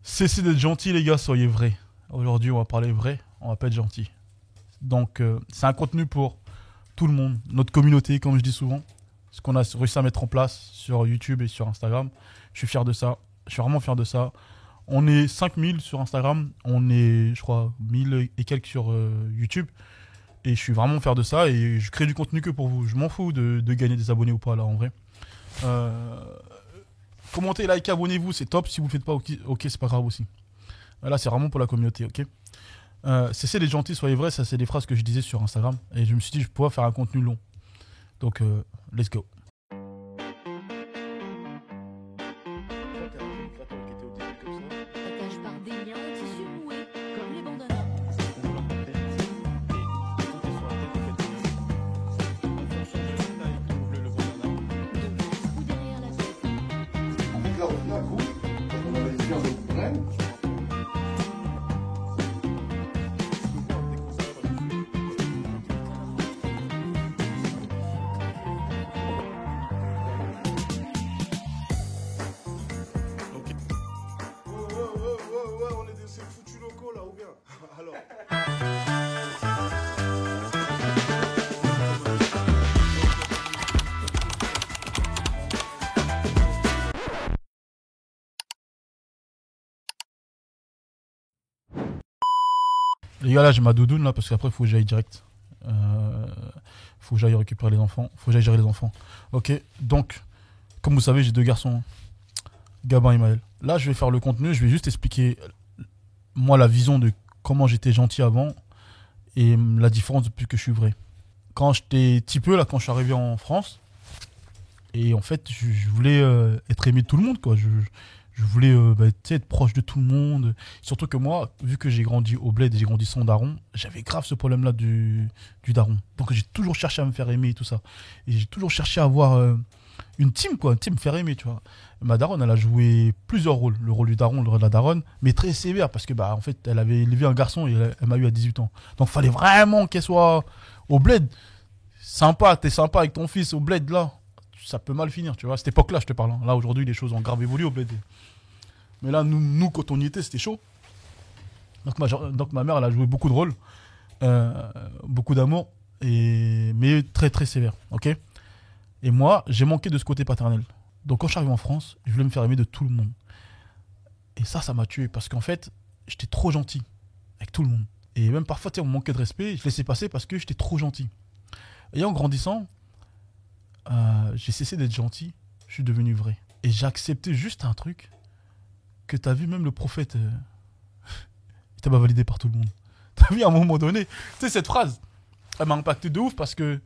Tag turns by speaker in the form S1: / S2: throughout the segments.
S1: Cessez d'être gentil, les gars, soyez vrais. Aujourd'hui, on va parler vrai, on va pas être gentil. Donc, c'est un contenu pour tout le monde, notre communauté, comme je dis souvent. Ce qu'on a réussi à mettre en place sur YouTube et sur Instagram. Je suis fier de ça. Je suis vraiment fier de ça. On est 5000 sur Instagram. On est, je crois, 1000 et quelques sur YouTube. Et je suis vraiment fier de ça. Et je crée du contenu que pour vous. Je m'en fous de gagner des abonnés ou pas, là, en vrai. Euh, Commentez, likez, abonnez-vous, c'est top. Si vous ne le faites pas, ok, c'est pas grave aussi. Là, c'est vraiment pour la communauté, ok. Cessez d'être gentil, soyez vrai. Ça, c'est des phrases que je disais sur Instagram. Et je me suis dit, je pourrais faire un contenu long. Donc, let's go.
S2: Attache par des liens au tissu noué, comme les bandanas. Devant ou derrière la tête.
S3: Donc là, au final, vous, on va les dire de vous-même. Ouais, on est de ces foutus locaux là, ou bien alors.
S1: Les gars, là, j'ai ma doudoune, là, parce qu'après, il faut que j'aille direct. Faut que j'aille récupérer les enfants. Faut que j'aille gérer les enfants. Ok, donc, comme vous savez, j'ai deux garçons. Gabin et Maël. Là, je vais faire le contenu. Je vais juste expliquer, moi, la vision de comment j'étais gentil avant et la différence depuis que je suis vrai. Quand j'étais petit peu, là, quand je suis arrivé en France, et en fait, je voulais être aimé de tout le monde, quoi. Je voulais tu sais, être proche de tout le monde. Surtout que moi, vu que j'ai grandi au bled et j'ai grandi sans daron, j'avais grave ce problème-là du daron. Donc j'ai toujours cherché à me faire aimer et tout ça. Et j'ai toujours cherché à avoir une team, quoi. Une team me faire aimer, tu vois. Ma daronne, elle a joué plusieurs rôles. Le rôle du daron, le rôle de la daronne, mais très sévère parce que, bah, en fait, elle avait élevé un garçon et elle m'a eu à 18 ans. Donc fallait vraiment qu'elle soit au bled. Sympa, t'es sympa avec ton fils au bled, là. Ça peut mal finir, tu vois. À cette époque-là, je te parle. Hein. Là, aujourd'hui, les choses ont grave évolué au bled. Mais là, nous, quand on y était, c'était chaud. Donc ma mère, elle a joué beaucoup de rôles, beaucoup d'amour, mais très très sévère, ok. Et moi, j'ai manqué de ce côté paternel. Donc quand je suis arrivé en France, je voulais me faire aimer de tout le monde. Et ça m'a tué, parce qu'en fait, j'étais trop gentil avec tout le monde. Et même parfois, tu sais, on me manquait de respect, je laissais passer parce que j'étais trop gentil. Et en grandissant, j'ai cessé d'être gentil, je suis devenu vrai. Et j'ai accepté juste un truc que t'as vu, même le prophète, il t'a pas validé par tout le monde. T'as vu à un moment donné, tu sais, cette phrase, elle m'a impacté de ouf parce que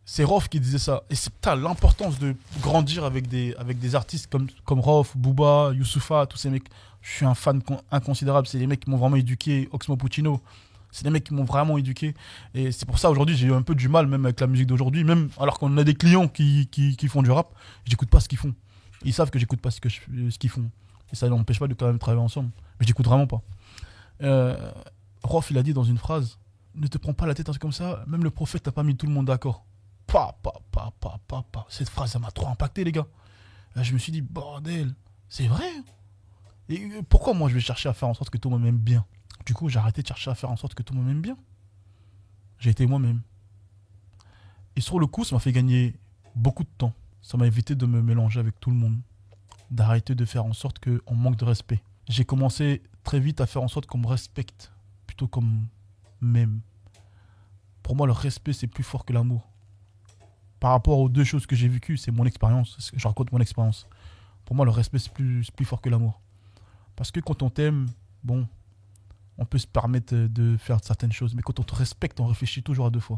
S1: c'est Rof qui disait ça. Et c'est putain, l'importance de grandir avec des artistes comme Rof, Booba, Youssoupha, tous ces mecs. Je suis un fan inconsidérable. C'est les mecs qui m'ont vraiment éduqué, Oxmo Puccino. C'est des mecs qui m'ont vraiment éduqué. Et c'est pour ça aujourd'hui, j'ai eu un peu du mal, même avec la musique d'aujourd'hui. Même alors qu'on a des clients qui font du rap, j'écoute pas ce qu'ils font. Ils savent que j'écoute pas ce qu'ils font. Et ça n'empêche pas de quand même travailler ensemble. Mais j'écoute vraiment pas. Rof, il a dit dans une phrase, ne te prends pas la tête un truc comme ça, même le prophète n'a pas mis tout le monde d'accord. Pa. Cette phrase, ça m'a trop impacté, les gars. Là, je me suis dit, bordel, c'est vrai. Et pourquoi moi je vais chercher à faire en sorte que tout le monde m'aime bien? Du coup, j'ai arrêté de chercher à faire en sorte que tout le monde m'aime bien. J'ai été moi-même. Et sur le coup, ça m'a fait gagner beaucoup de temps. Ça m'a évité de me mélanger avec tout le monde. D'arrêter de faire en sorte qu'on manque de respect. J'ai commencé très vite à faire en sorte qu'on me respecte, plutôt qu'on m'aime. Pour moi, le respect, c'est plus fort que l'amour. Par rapport aux deux choses que j'ai vécues, c'est mon expérience. Je raconte mon expérience. Pour moi, le respect, c'est plus fort que l'amour. Parce que quand on t'aime, bon, on peut se permettre de faire certaines choses. Mais quand on te respecte, on réfléchit toujours à deux fois.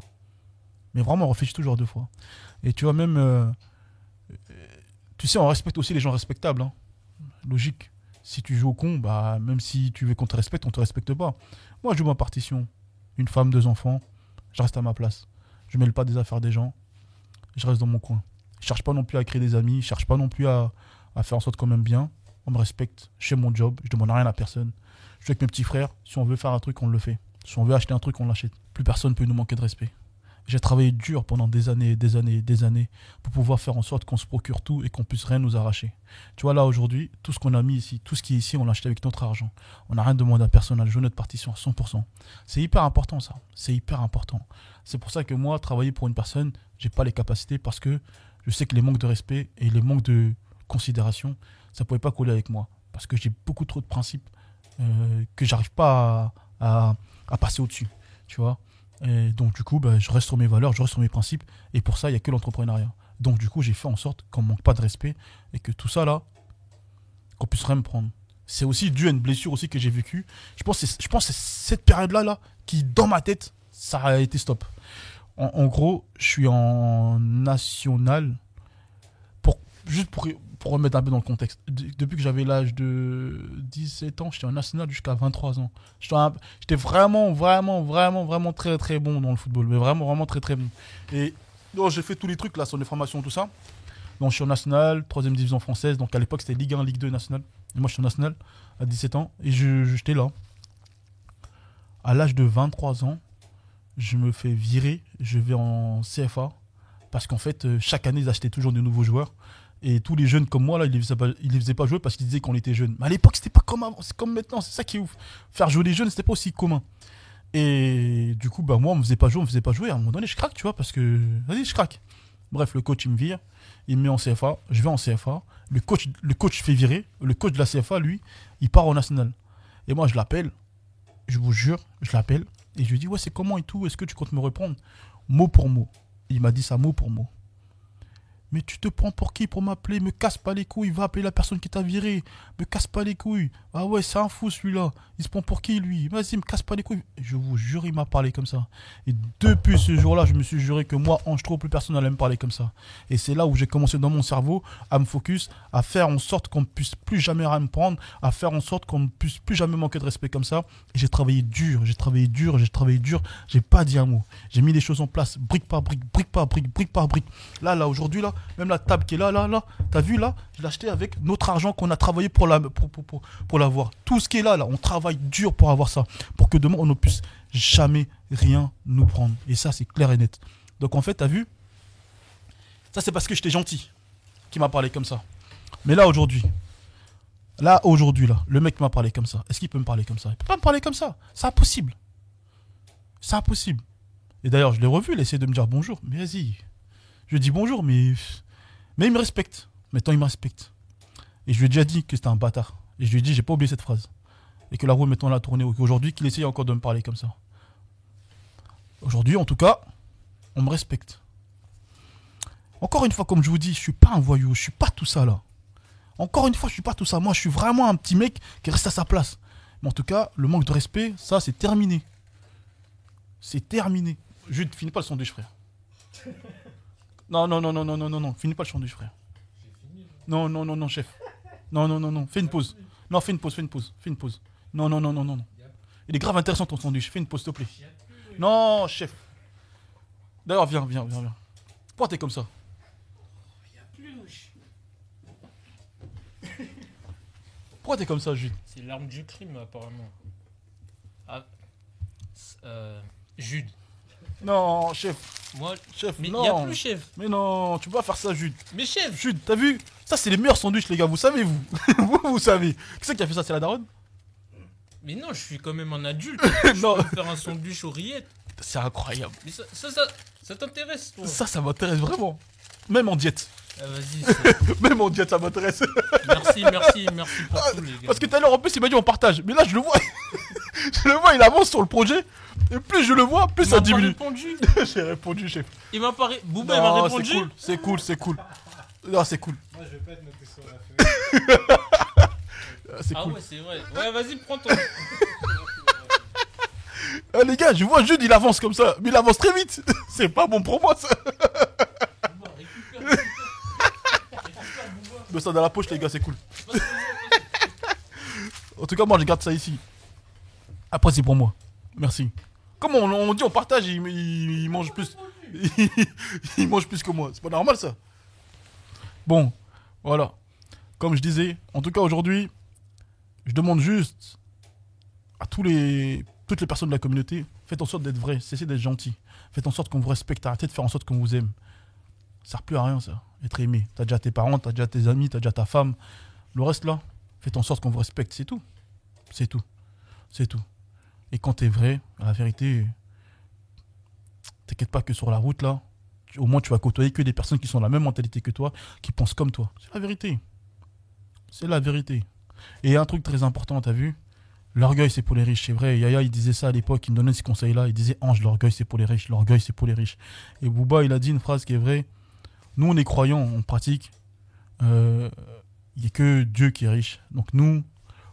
S1: Mais vraiment, on réfléchit toujours à deux fois. Et tu vois, même... tu sais, on respecte aussi les gens respectables. Hein. Logique. Si tu joues au con, bah, même si tu veux qu'on te respecte, on te respecte pas. Moi, je joue ma partition. Une femme, deux enfants. Je reste à ma place. Je mêle pas des affaires des gens. Je reste dans mon coin. Je cherche pas non plus à créer des amis. Je cherche pas non plus à faire en sorte qu'on m'aime bien. On me respecte. Je fais mon job. Je demande rien à personne. Je suis avec mes petits frères. Si on veut faire un truc, on le fait. Si on veut acheter un truc, on l'achète. Plus personne peut nous manquer de respect. J'ai travaillé dur pendant des années, des années, des années pour pouvoir faire en sorte qu'on se procure tout et qu'on puisse rien nous arracher. Tu vois, là, aujourd'hui, tout ce qu'on a mis ici, tout ce qui est ici, on l'a acheté avec notre argent. On n'a rien demandé à personne, on a joué notre partition à 100%. C'est hyper important, ça. C'est hyper important. C'est pour ça que moi, travailler pour une personne, j'ai pas les capacités parce que je sais que les manques de respect et les manques de considération, ça pouvait pas coller avec moi. Parce que j'ai beaucoup trop de principes que j'arrive pas à passer au-dessus. Tu vois. Et donc, du coup, bah, je reste sur mes valeurs, je reste sur mes principes. Et pour ça, il n'y a que l'entrepreneuriat. Donc, du coup, j'ai fait en sorte qu'on ne manque pas de respect et que tout ça, là, qu'on puisse rien me prendre. C'est aussi dû à une blessure aussi que j'ai vécue. Je pense que c'est cette période-là là, qui, dans ma tête, ça a été stop. En gros, je suis en national. Juste pour remettre un peu dans le contexte. Depuis que j'avais l'âge de 17 ans, j'étais en national jusqu'à 23 ans. J'étais vraiment, vraiment, vraiment, vraiment très, très bon dans le football. Mais vraiment, vraiment très, très bon. Et donc, j'ai fait tous les trucs là sur les formations, tout ça. Donc, je suis en national, 3ème division française. Donc, à l'époque, c'était Ligue 1, Ligue 2 national. Et moi, je suis en national à 17 ans. Et j'étais là. À l'âge de 23 ans, je me fais virer. Je vais en CFA. Parce qu'en fait, chaque année, ils achetaient toujours de nouveaux joueurs. Et tous les jeunes comme moi, là, ils les faisaient pas jouer parce qu'ils disaient qu'on était jeunes. Mais à l'époque, c'était pas comme avant, c'est comme maintenant, c'est ça qui est ouf. Faire jouer les jeunes, c'était pas aussi commun. Et du coup, bah, moi, on me faisait pas jouer. À un moment donné, je craque, tu vois, parce que, vas-y, je craque. Bref, le coach, il me vire, il me met en CFA, je vais en CFA. Le coach fait virer. Le coach de la CFA, lui, il part au national. Et moi, je l'appelle, je vous jure, je l'appelle, et je lui dis, ouais, c'est comment et tout, est-ce que tu comptes me reprendre? Mot pour mot. Il m'a dit ça mot pour mot. Mais tu te prends pour qui pour m'appeler? Me casse pas les couilles, va appeler la personne qui t'a viré. Me casse pas les couilles. Ah ouais, c'est un fou celui-là. Il se prend pour qui lui? Vas-y, me casse pas les couilles. Je vous jure, il m'a parlé comme ça. Et depuis ce jour-là, je me suis juré que moi, Ange Trop, plus personne n'allait me parler comme ça. Et c'est là où j'ai commencé dans mon cerveau à me focus, à faire en sorte qu'on ne puisse plus jamais rien me prendre, à faire en sorte qu'on ne puisse plus jamais manquer de respect comme ça. Et j'ai travaillé dur, j'ai travaillé dur, j'ai travaillé dur. J'ai pas dit un mot. J'ai mis les choses en place, brique par brique, brique par brique, brique par brique. Là, aujourd'hui, là, même la table qui est là, t'as vu là, je l'ai acheté avec notre argent qu'on a travaillé pour l'avoir. Tout ce qui est là, on travaille dur pour avoir ça, pour que demain on ne puisse jamais rien nous prendre. Et ça, c'est clair et net. Donc en fait, t'as vu, ça c'est parce que j'étais gentil qui m'a parlé comme ça. Mais là aujourd'hui, le mec m'a parlé comme ça. Est-ce qu'il peut me parler comme ça? Il peut pas me parler comme ça. C'est impossible. C'est impossible. Et d'ailleurs, je l'ai revu, il essaie de me dire bonjour. Mais vas-y. Je lui dis bonjour, mais il me respecte. Maintenant, il me respecte. Et je lui ai déjà dit que c'était un bâtard. Et je lui ai dit, j'ai pas oublié cette phrase. Et que la roue, maintenant, l'a tourné. Aujourd'hui, qu'il essaye encore de me parler comme ça. Aujourd'hui, en tout cas, on me respecte. Encore une fois, comme je vous dis, je suis pas un voyou. Je suis pas tout ça, là. Encore une fois, je suis pas tout ça. Moi, je suis vraiment un petit mec qui reste à sa place. Mais en tout cas, le manque de respect, ça, c'est terminé. C'est terminé. Je finis pas le sandwich, frère. Non, finis pas le sandwich, frère. Non, chef. Non, fais une pause. Non, fais une pause. Non. Il est grave intéressant ton sandwich, fais une pause, s'il te plaît. Non, chef. D'ailleurs, viens. Pourquoi t'es comme ça? Pourquoi t'es comme ça, Jude?
S4: C'est l'arme du crime, apparemment. Ah, Jude.
S1: Non, chef.
S4: Moi,
S1: Chef,
S4: mais il
S1: non.
S4: n'y a plus chef.
S1: Mais non, tu peux pas faire ça, Jude.
S4: Mais chef.
S1: Jude, t'as vu? Ça, c'est les meilleurs sandwichs, les gars, vous savez, vous. Vous savez. Qui c'est qui a fait ça? C'est la daronne?
S4: Mais non, je suis quand même un adulte.
S1: Non.
S4: Je peux faire un sandwich aux rillettes.
S1: C'est incroyable.
S4: Mais ça t'intéresse, toi?
S1: Ça m'intéresse vraiment. Même en diète.
S4: Ah, vas-y.
S1: Même en diète, ça m'intéresse.
S4: Merci pour tout, les gars.
S1: Parce que tout à l'heure, en plus, il m'a dit on partage. Mais là, je le vois. Je le vois, il avance sur le projet. Et plus je le vois, plus ça diminue.
S4: Répondu.
S1: J'ai répondu, chef.
S4: Il m'a pas Bouba, il m'a répondu.
S1: C'est cool. Non, c'est cool.
S3: Moi, je vais pas être noté sur la feuille.
S1: C'est
S4: Ah
S1: cool.
S4: ouais, c'est vrai. Ouais, vas-y, prends ton.
S1: Les gars, je vois Jude, il avance comme ça. Mais il avance très vite. C'est pas bon pour moi, ça.
S4: Bouba, récupère.
S1: Mais ça dans la poche, les gars, c'est cool. En tout cas, moi, je garde ça ici. Après, c'est pour moi. Merci. Comme on dit, on partage, il mange plus. Il mange plus que moi. C'est pas normal, ça. Bon, voilà. Comme je disais, en tout cas, aujourd'hui, je demande juste à tous les toutes les personnes de la communauté, faites en sorte d'être vrai, cessez d'être gentil. Faites en sorte qu'on vous respecte, arrêtez de faire en sorte qu'on vous aime. Ça sert plus à rien, ça, être aimé. T'as déjà tes parents, t'as déjà tes amis, t'as déjà ta femme. Le reste, là, faites en sorte qu'on vous respecte, c'est tout. C'est tout. C'est tout. Et quand t'es vrai, la vérité, t'inquiète pas que sur la route, là, au moins tu vas côtoyer que des personnes qui sont de la même mentalité que toi, qui pensent comme toi. C'est la vérité. C'est la vérité. Et un truc très important, t'as vu? L'orgueil, c'est pour les riches, c'est vrai. Yaya, il disait ça à l'époque, il me donnait ce conseil-là. Il disait, Ange, l'orgueil, c'est pour les riches. L'orgueil, c'est pour les riches. Et Booba, il a dit une phrase qui est vraie. Nous, on est croyants, on pratique. Il n'y a que Dieu qui est riche. Donc nous,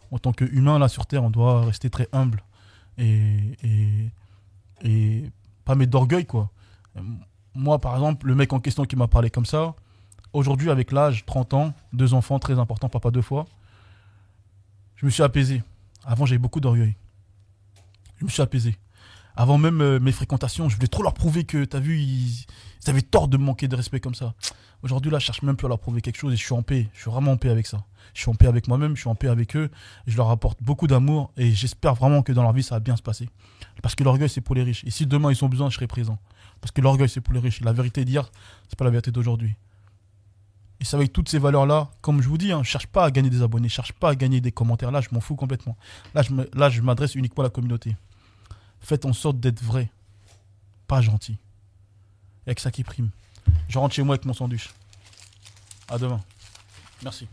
S1: en tant qu'humains, là, sur Terre, on doit rester très humble. Et pas mettre d'orgueil, quoi. Moi, par exemple, le mec en question qui m'a parlé comme ça, aujourd'hui, avec l'âge, 30 ans, 2 enfants, très important, papa 2 fois, je me suis apaisé. Avant, j'avais beaucoup d'orgueil. Je me suis apaisé. Avant même mes fréquentations, je voulais trop leur prouver que, t'as vu, ils avaient tort de me manquer de respect comme ça. Aujourd'hui, là, je cherche même plus à leur prouver quelque chose et je suis en paix. Je suis vraiment en paix avec ça. Je suis en paix avec moi-même, je suis en paix avec eux. Je leur apporte beaucoup d'amour et j'espère vraiment que dans leur vie, ça va bien se passer. Parce que l'orgueil, c'est pour les riches. Et si demain, ils ont besoin, je serai présent. Parce que l'orgueil, c'est pour les riches. Et la vérité d'hier, c'est pas la vérité d'aujourd'hui. Et c'est avec toutes ces valeurs-là, comme je vous dis, je ne cherche pas à gagner des abonnés, je ne cherche pas à gagner des commentaires. Là, je m'en fous complètement. Là, je m'adresse uniquement à la communauté. Faites en sorte d'être vrai, pas gentil. Il n'y a que ça qui prime. Je rentre chez moi avec mon sandwich. À demain. Merci.